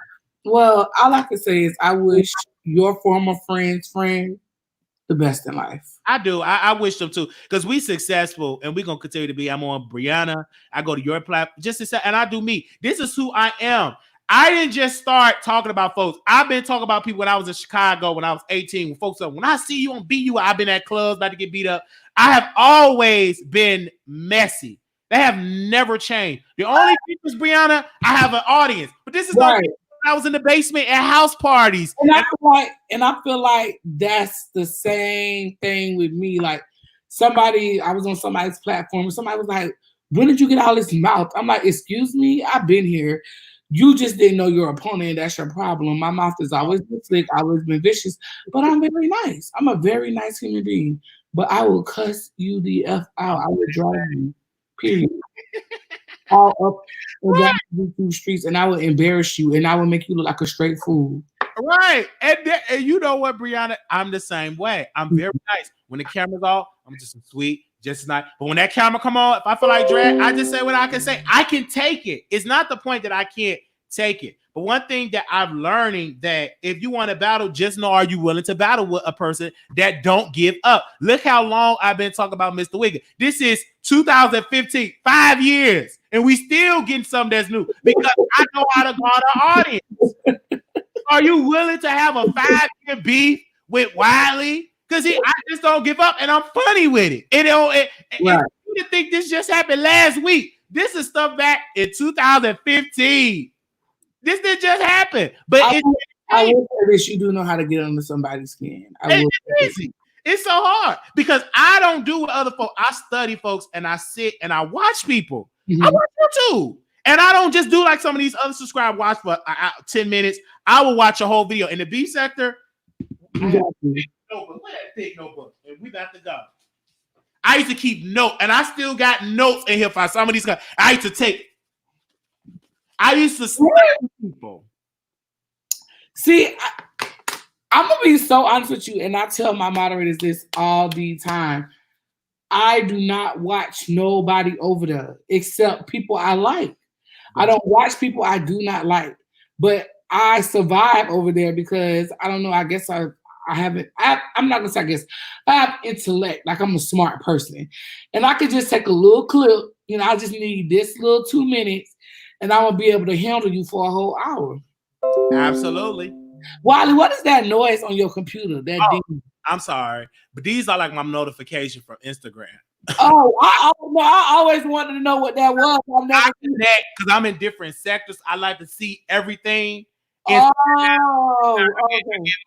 Well, all I can say is I wish your former friend's friend the best in life. I do. I wish them too, because we successful and we're gonna continue to be. I'm on Brianna. I go to your platform just to say, and I do me. This is who I am. I didn't just start talking about folks. I've been talking about people when I was in Chicago when I was 18. When folks said, when I see you on BU, I've been at clubs about to get beat up. I have always been messy. They have never changed. The only difference, Brianna, I have an audience, but this is right. I was in the basement at house parties. And I feel like that's the same thing with me. Like I was on somebody's platform and somebody was like, when did you get all this mouth? I'm like, excuse me, I've been here. You just didn't know your opponent. That's your problem. My mouth has always been slick, always been vicious, but I'm very nice. I'm a very nice human being, but I will cuss you the F out. I will drive you, period. All up and down through streets, and I would embarrass you, and I would make you look like a straight fool. Right, and you know what, Brianna? I'm the same way. I'm very nice. When the camera's off, I'm just sweet, just nice. But when that camera come on, if I feel like drag, I just say what I can say. I can take it. It's not the point that I can't take it. But one thing that I'm learning that if you want to battle, just know, are you willing to battle with a person that don't give up? Look how long I've been talking about Mr. Wiggins. This is 2015, 5 years, and we still getting something that's new because I know how to guard our audience. Are you willing to have a 5-year beef with Wiley? Because I just don't give up, and I'm funny with it. You think this just happened last week? This is stuff back in 2015. This didn't just happen. But I will say this: you do know how to get under somebody's skin. It's easy. It's so hard because I don't do what other folks. I study folks, and I sit and I watch people. I watch YouTube, and I don't just do like some of these other subscribe watch for 10 minutes. I will watch a whole video in the beef sector. Notebook. Where that big notebook? And we got to go. I used to keep notes, and I still got notes in here for some of these guys. I used to take. I used to study people. See, I'm gonna be so honest with you, and I tell my moderators this all the time. I do not watch nobody over there except people I like. I don't watch people I do not like, but I survive over there because I don't know. I guess I'm not gonna say I guess. I have intellect, like I'm a smart person. And I could just take a little clip, I just need this little 2 minutes, and I'm gonna be able to handle you for a whole hour. Absolutely. Wiley, what is that noise on your computer? Ding? I'm sorry, but these are like my notification from Instagram. I always wanted to know what that was. Because I'm in different sectors. I like to see everything. Okay.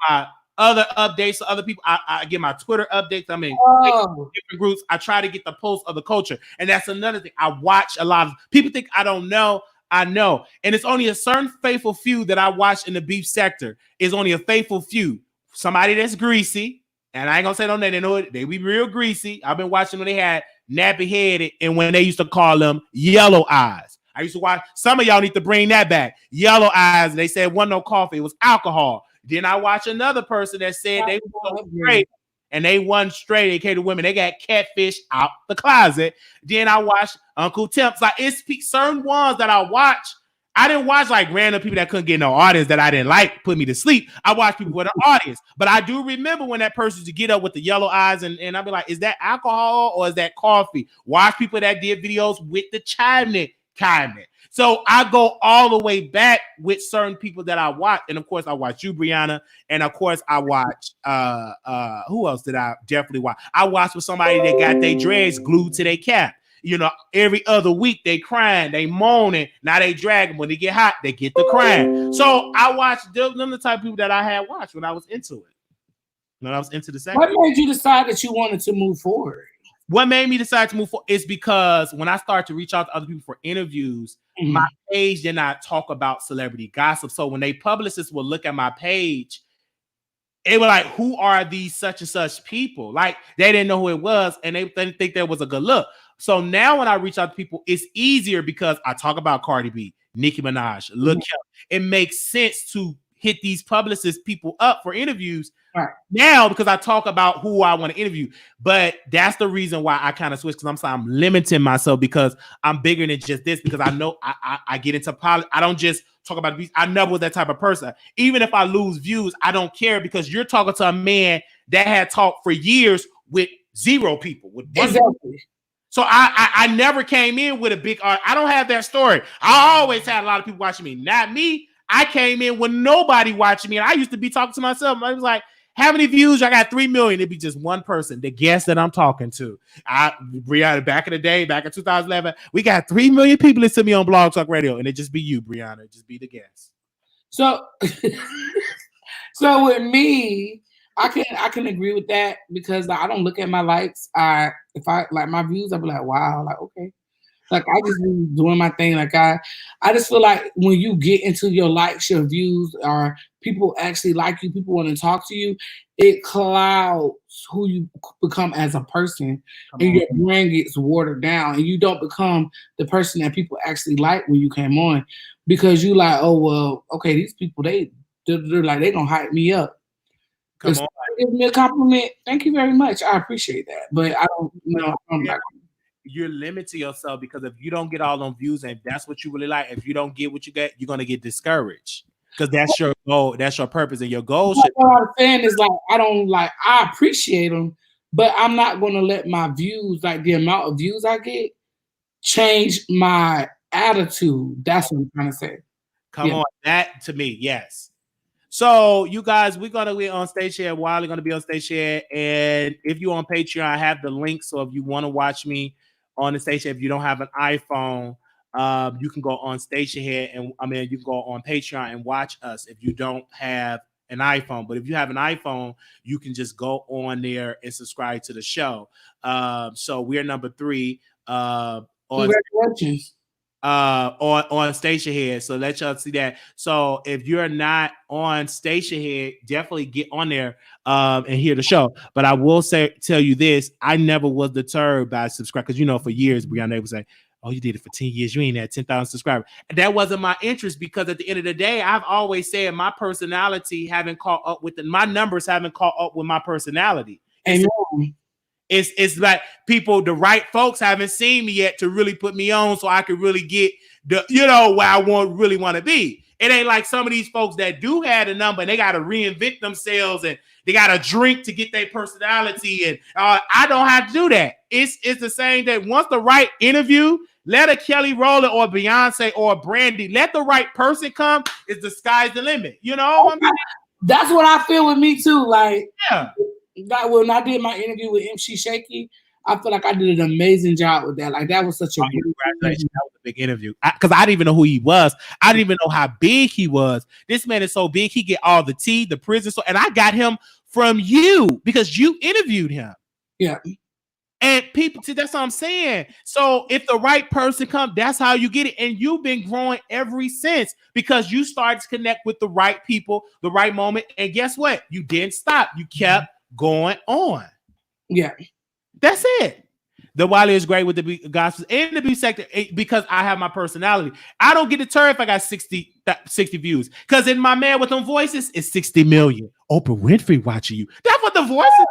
My other updates to other people. I get my Twitter updates. I'm in different groups. I try to get the pulse of the culture. And that's another thing. I watch a lot of people think I don't know. I know. And it's only a certain faithful few that I watch in the beef sector. It's only a faithful few. Somebody that's greasy. And I ain't gonna say no name. They know it. They be real greasy. I've been watching when they had nappy headed and when they used to call them yellow eyes. I used to watch. Some of y'all need to bring that back. Yellow eyes. They said wasn't no coffee. It was alcohol. Then I watched another person that said they were straight and they wasn't straight. They came to women. They got catfish out the closet. Then I watched Uncle Temps. Like it's certain ones that I watch. I didn't watch like random people that couldn't get no audience that I didn't like put me to sleep. I watched people with an audience. But I do remember when that person used to get up with the yellow eyes and I'd be like, is that alcohol or is that coffee? Watch people that did videos with the chimney comment. So I go all the way back with certain people that I watch. And of course I watch you, Brianna. And of course I watch who else did I definitely watch? I watched with somebody that got their dreads glued to their cap. Every other week they crying, they moaning. Now they dragging. When they get hot, they get the crying. So I watched them the type of people that I had watched when I was into it. When I was into the sector. What made you decide that you wanted to move forward? What made me decide to move forward is because when I started to reach out to other people for interviews, my page did not talk about celebrity gossip. So when they publicists would look at my page, it was like, who are these such and such people? Like they didn't know who it was, and they didn't think that was a good look. So now when I reach out to people, it's easier because I talk about Cardi B, Nicki Minaj, Lil Kim. It makes sense to hit these publicist people up for interviews now because I talk about who I want to interview. But that's the reason why I kind of switched because I'm limiting myself because I'm bigger than just this because I know I get into politics. I don't just talk about abuse. I never was that type of person. Even if I lose views, I don't care because you're talking to a man that had talked for years with zero people. Exactly. So I never came in with a big art. I don't have that story. I always had a lot of people watching me. Not me. I came in with nobody watching me. And I used to be talking to myself. I was like, how many views? I got 3 million. It'd be just one person, the guest that I'm talking to. Brianna, back in the day, back in 2011, we got 3 million people listen to me on Blog Talk Radio. And it just be you, Brianna. It just be the guest. So with me, I can agree with that because I don't look at my likes. If I like my views, I'll be like, wow, like okay. Like I just be doing my thing. Like I just feel like when you get into your likes, your views, or people actually like you, people want to talk to you, it clouds who you become as a person, and your brain gets watered down, and you don't become the person that people actually like when you came on, because you like, oh well, okay, these people they're like they gonna hype me up. Come on. Give me a compliment. Thank you very much. I appreciate that, but I don't. you're limiting yourself, because if you don't get all them views and that's what you really like, if you don't get what you get, you're gonna get discouraged, because that's your goal, that's your purpose, and your goal should. What I'm saying is like I appreciate them, but I'm not gonna let my views, like the amount of views I get, change my attitude. That's what I'm trying to say. Come on, that to me, yes. So you guys, we're gonna be on stage here. Wiley gonna be on stage here, and if you on Patreon, I have the link. So if you want to watch me on the station, if you don't have an iPhone, you can go on station here, and you can go on Patreon and watch us if you don't have an iPhone. But if you have an iPhone, you can just go on there and subscribe to the show. So we're number 3 on. Congratulations. On Station Head, so let y'all see that. So if you're not on Station Head, definitely get on there and hear the show. But I will tell you this: I never was deterred by subscribe, because for years Brianna would say, "Oh, you did it for 10 years, you ain't had 10,000 subscribers." And that wasn't my interest, because at the end of the day, I've always said my personality haven't caught up with my numbers haven't caught up with my personality. It's like the right folks haven't seen me yet to really put me on, so I could really get where I really want to be. It ain't like some of these folks that do have a number and they got to reinvent themselves and they got to drink to get their personality. And I don't have to do that. It's the same that once the right interview, let a Kelly Rowland or Beyonce or Brandy, let the right person come. Is the sky's the limit? That's what I feel with me too. Like, yeah. When I did my interview with MC Shaky, I feel like I did an amazing job with that. Like, that was such a congratulations. That was a big interview, because I didn't even know who he was. I didn't even know how big he was. This man is so big, he get all the tea, the prison. And I got him from you because you interviewed him. Yeah. And people, see, that's what I'm saying. So if the right person comes, that's how you get it. And you've been growing ever since, because you started to connect with the right people, the right moment. And guess what? You didn't stop. You kept going on. Yeah. That's it. The Wiley is great with the gospel and the B sector, because I have my personality. I don't get deterred if I got 60 views, because in my Man with Them Voices, it's 60 million. Oprah Winfrey watching you. That's what the voices.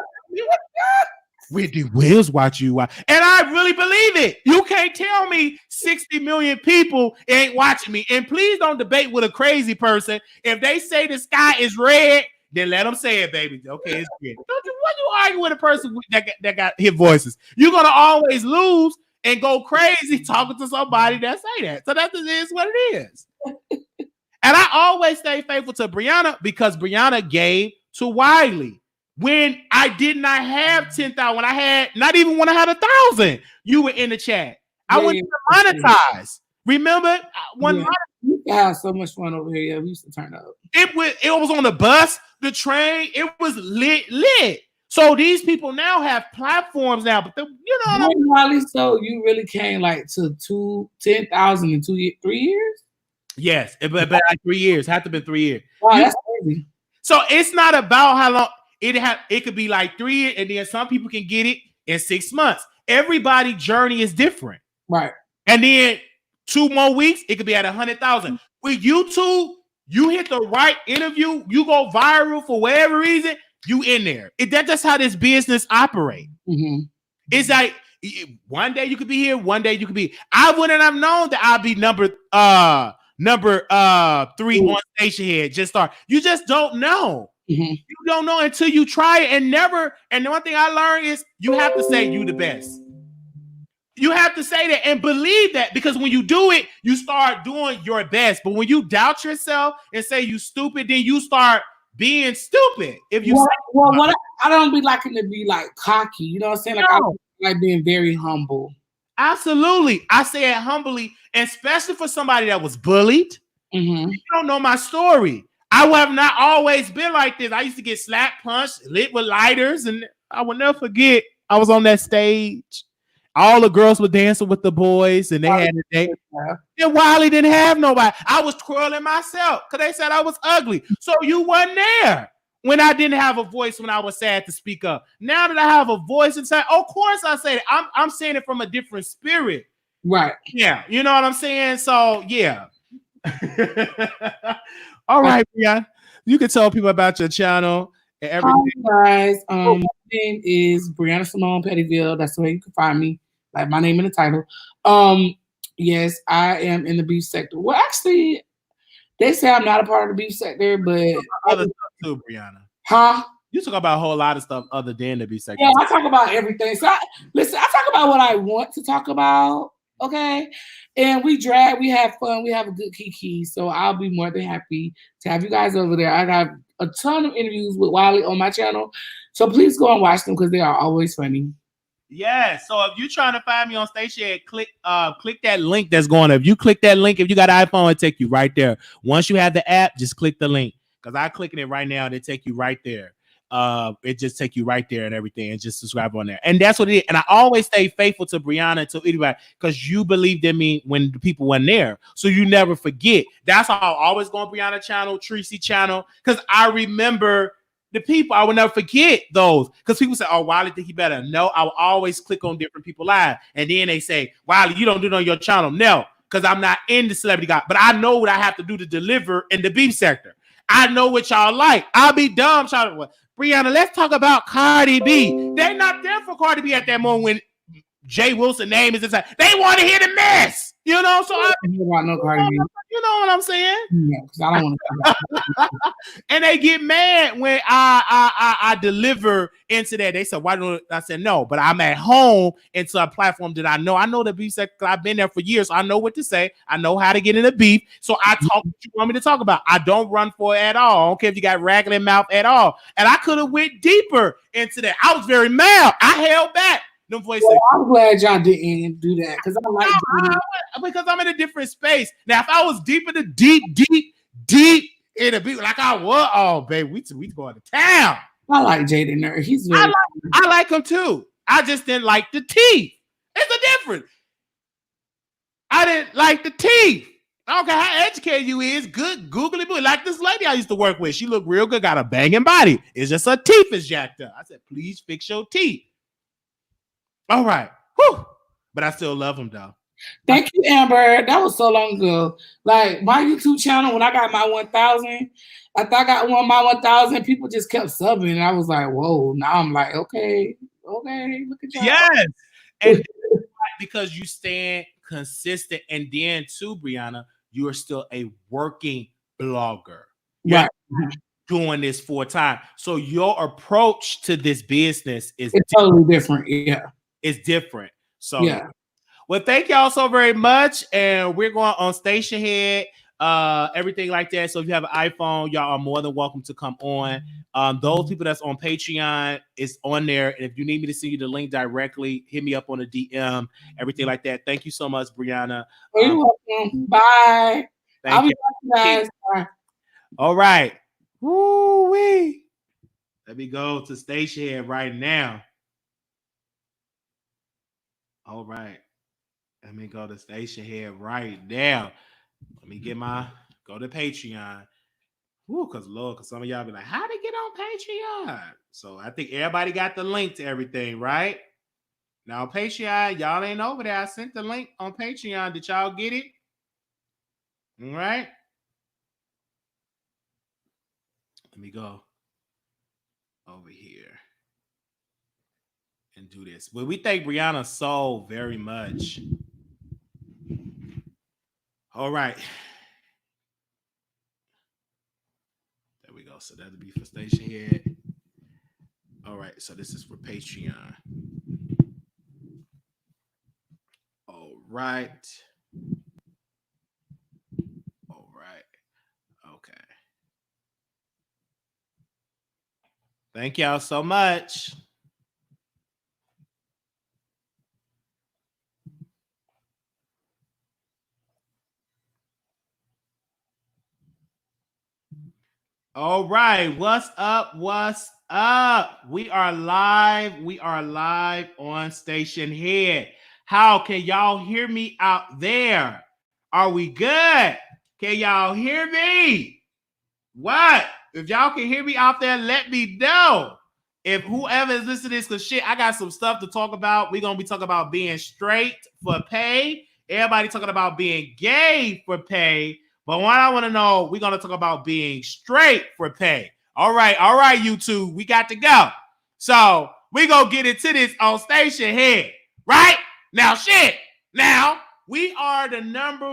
Whitney Wills watch you, and I really believe it. You can't tell me 60 million people ain't watching me. And please don't debate with a crazy person. If they say the sky is red, then let them say it, baby. Okay, it's good. What you argue with a person that got hit voices? You're gonna always lose and go crazy talking to somebody that say that. So that is what it is. And I always stay faithful to Brianna, because Brianna gave to Wiley when I did not have 10,000. When I had not even when I had 1,000, you were in the chat. I went to monetize. Remember one? We had so much fun over here. Yeah, we used to turn up. It was on the bus, the train. It was lit. So these people now have platforms now, but Wiley, so you really came like to 10,000 in 3 years? Yes, but like 3 years. Had to be 3 years. Wow, that's crazy. So it's not about how long it could be, like 3 years, and then some people can get it in 6 months. Everybody's journey is different, right? And then 2 more weeks, it could be at 100,000. With YouTube, you hit the right interview, you go viral for whatever reason, you in there. That's just how this business operates. Mm-hmm. It's like one day you could be here, one day you could be. I wouldn't have known that I'd be number 3 on Station Head. Just start. You just don't know. Mm-hmm. You don't know until you try it, and never. And the one thing I learned is you have to say you the best. You have to say that and believe that, because when you do it, you start doing your best. But when you doubt yourself and say you stupid, then you start being stupid. If you I don't be liking to be like cocky, you know what I'm saying? Like, I like being very humble. Absolutely. I say it humbly, especially for somebody that was bullied. Mm-hmm. You don't know my story. I have not always been like this. I used to get slapped, punched, lit with lighters, and I will never forget. I was on that stage. All the girls were dancing with the boys, and they had a date. And Wiley didn't have nobody. I was twirling myself because they said I was ugly. So you weren't there when I didn't have a voice, when I was sad to speak up. Now that I have a voice and say, of course I say it. I'm saying it from a different spirit. Right. Yeah. You know what I'm saying? So, yeah. All right, Brianna. You can tell people about your channel and everything. Hi, guys. My name is Brianna Simone Pettyville. That's the way you can find me. like my name in the title. Yes, I am in the beef sector. Well, actually, they say I'm not a part of the beef sector, but Other stuff too, Brianna. huh? You talk about a whole lot of stuff other than the beef sector. Yeah, I talk about everything. So listen, I talk about what I want to talk about. Okay. And we have fun, we have a good kiki. So I'll be more than happy to have you guys over there. I got a ton of interviews with Wiley on my channel. So please go and watch them because they are always funny. Yeah. So if you're trying to find me on Station, click that link that's going up. If you click that link, if you got an iPhone, it'll take you right there. Once you have the app, just click the link. Because I'm clicking it right now, they take you right there. It just take you right there and everything, and just subscribe on there. And that's what it is. And I always stay faithful to Brianna and to anybody because you believed in me when the people weren't there. So you never forget. That's how I always go on Brianna channel, Tracy channel, because I remember the people. I will never forget those. Because people say, oh, Wiley think he better. No, I will always click on different people live. And then they say, Wiley, you don't do it on your channel. No, because I'm not in the celebrity guy. But I know what I have to do to deliver in the beef sector. I know what y'all like. I'll be dumb trying to. Brianna, let's talk about Cardi B. They're not there for Cardi B at that moment when Jay Wilson name is inside. They want to hear the mess, you know. So I don't hear about no Cardi B. You know what I'm saying? Yeah, because I don't want to. And they get mad when I deliver into that. They said, "Why don't?" I said, "No," but I'm at home into a platform that I know. I know the beef sector. I've been there for years. So I know what to say. I know how to get in the beef. So I talk what you want me to talk about. I don't run for it at all. I don't care if you got raggedy mouth at all. And I could have went deeper into that. I was very mad. I held back. Them voices. Well, I'm glad y'all didn't do that because I like because I'm in a different space. Now, if I was deep in the deep in the beat, like I was, oh baby, we going to town. I like Jaden Nerd. He's very I like him too. I just didn't like the teeth. It's a difference. I didn't like the teeth. I don't care how educated you is. Good googly boo. Like this lady I used to work with. She looked real good, got a banging body. It's just her teeth is jacked up. I said, please fix your teeth. All right. Whew. But I still love him though. Thank you, Amber. That was so long ago. Like my YouTube channel, when I got my 1,000, after I got my 1,000, people just kept subbing. And I was like, whoa. Now I'm like, okay, look at y'all. Yes. And because you stand consistent, and then too, Brianna, you are still a working blogger. Right. Doing this full time. So your approach to this business is totally different. Yeah. It's different. So yeah. Well, thank y'all so very much. And we're going on Station Head, everything like that. So if you have an iPhone, y'all are more than welcome to come on. Those people that's on Patreon is on there. And if you need me to send you the link directly, hit me up on a DM, everything like that. Thank you so much, Brianna. You're welcome. Bye. I'll be back, guys. Bye. All right. Woo-wee. Let me go to Station Head right now. All right. Let me go to Station Head right now. Let me go to Patreon. Woo, because some of y'all be like, how to get on Patreon? So I think everybody got the link to everything, right? Now, Patreon, y'all ain't over there. I sent the link on Patreon. Did y'all get it? All right. Let me go over here and do this. Well, we thank Brianna so very much. All right. There we go. So that'll be for Station Head. All right. So this is for Patreon. All right. All right. Okay. Thank y'all so much. All right. What's up? What's up? We are live. We are live on Station Head. How can y'all hear me out there? Are we good? Can y'all hear me? What? If y'all can hear me out there, let me know. If whoever is listening to this, because shit, I got some stuff to talk about. We're going to be talking about being straight for pay. Everybody talking about being gay for pay. But what I want to know, we're going to talk about being straight for pay. All right, YouTube, we got to go. So we're going to get into this on Station Head right Now, shit. Now we are the number